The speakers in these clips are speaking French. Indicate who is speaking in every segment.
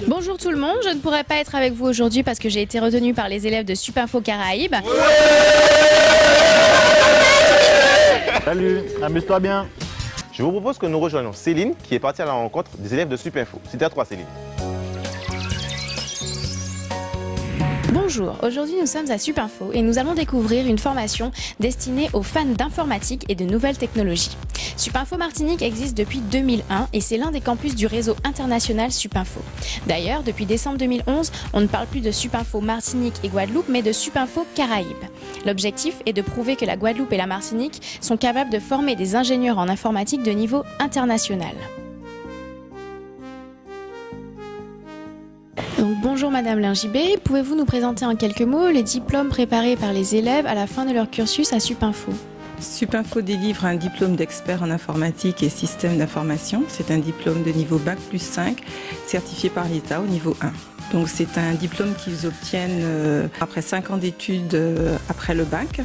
Speaker 1: Bonjour tout le monde, je ne pourrais pas être avec vous aujourd'hui parce que j'ai été retenue par les élèves de Supinfo Caraïbes.
Speaker 2: Salut, amuse-toi bien.
Speaker 3: Je vous propose que nous rejoignions Céline qui est partie à la rencontre des élèves de Supinfo. C'était à toi Céline.
Speaker 1: Bonjour, aujourd'hui nous sommes à Supinfo et nous allons découvrir une formation destinée aux fans d'informatique et de nouvelles technologies. Supinfo Martinique existe depuis 2001 et c'est l'un des campus du réseau international Supinfo. D'ailleurs, depuis décembre 2011, on ne parle plus de Supinfo Martinique et Guadeloupe mais de Supinfo Caraïbes. L'objectif est de prouver que la Guadeloupe et la Martinique sont capables de former des ingénieurs en informatique de niveau international. Donc, bonjour Madame Lingibé, pouvez-vous nous présenter en quelques mots les diplômes préparés par les élèves à la fin de leur cursus à Supinfo?
Speaker 4: Supinfo délivre un diplôme d'expert en informatique et système d'information. C'est un diplôme de niveau Bac plus 5, certifié par l'État au niveau 1. Donc c'est un diplôme qu'ils obtiennent après 5 ans d'études après le bac,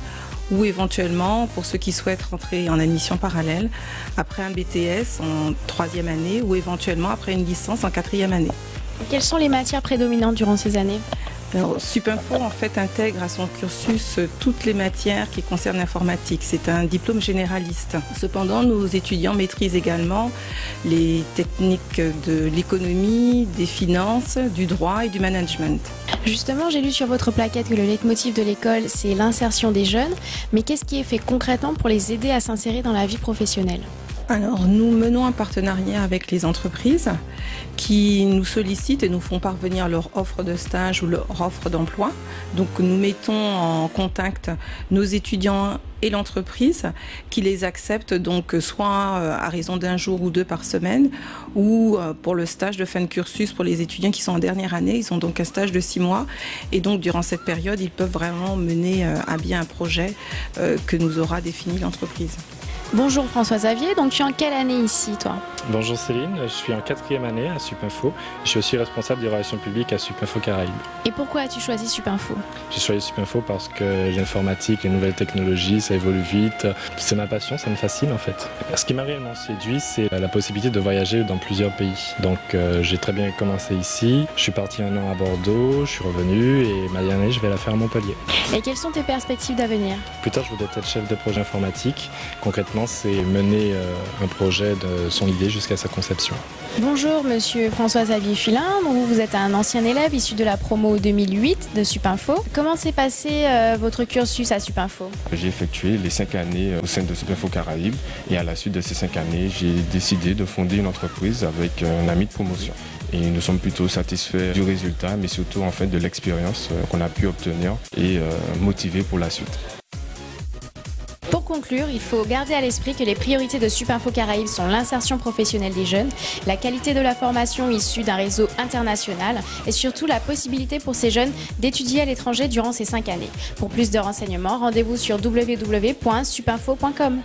Speaker 4: ou éventuellement, pour ceux qui souhaitent rentrer en admission parallèle, après un BTS en 3e année, ou éventuellement après une licence en 4e année.
Speaker 1: Quelles sont les matières prédominantes durant ces années?
Speaker 4: Alors, Supinfo en fait intègre à son cursus toutes les matières qui concernent l'informatique. C'est un diplôme généraliste. Cependant, nos étudiants maîtrisent également les techniques de l'économie, des finances, du droit et du management.
Speaker 1: Justement, j'ai lu sur votre plaquette que le leitmotiv de l'école, c'est l'insertion des jeunes. Mais qu'est-ce qui est fait concrètement pour les aider à s'insérer dans la vie professionnelle?
Speaker 4: Alors, nous menons un partenariat avec les entreprises qui nous sollicitent et nous font parvenir leur offre de stage ou leur offre d'emploi. Donc, nous mettons en contact nos étudiants et l'entreprise qui les acceptent, donc soit à raison d'un jour ou 2 par semaine, ou pour le stage de fin de cursus pour les étudiants qui sont en dernière année. Ils ont donc un stage de 6 mois et donc durant cette période, ils peuvent vraiment mener à bien un projet que nous aura défini l'entreprise.
Speaker 1: Bonjour François Xavier, donc tu es en quelle année ici toi?
Speaker 5: Bonjour Céline, je suis en 4e année à Supinfo. Je suis aussi responsable des relations publiques à Supinfo Caraïbes.
Speaker 1: Et pourquoi as-tu choisi Supinfo?
Speaker 5: J'ai choisi Supinfo parce que l'informatique, les nouvelles technologies, ça évolue vite. C'est ma passion, ça me fascine en fait. Ce qui m'a réellement séduit, c'est la possibilité de voyager dans plusieurs pays. Donc j'ai très bien commencé ici. Je suis parti 1 an à Bordeaux, je suis revenu et ma dernière année, je vais la faire à Montpellier.
Speaker 1: Et quelles sont tes perspectives d'avenir?
Speaker 5: Plus tard, je voudrais être chef de projet informatique. Concrètement, c'est mener un projet de son idée jusqu'à sa conception.
Speaker 1: Bonjour Monsieur François-Xavier Filin, vous êtes un ancien élève issu de la promo 2008 de Supinfo. Comment s'est passé votre cursus à Supinfo?
Speaker 6: J'ai effectué les 5 années au sein de Supinfo Caraïbes et à la suite de ces 5 années, j'ai décidé de fonder une entreprise avec un ami de promotion. Et nous sommes plutôt satisfaits du résultat, mais surtout en fait de l'expérience qu'on a pu obtenir et motivés pour la suite.
Speaker 1: Pour conclure, il faut garder à l'esprit que les priorités de Supinfo Caraïbes sont l'insertion professionnelle des jeunes, la qualité de la formation issue d'un réseau international et surtout la possibilité pour ces jeunes d'étudier à l'étranger durant ces 5 années. Pour plus de renseignements, rendez-vous sur www.supinfo.com.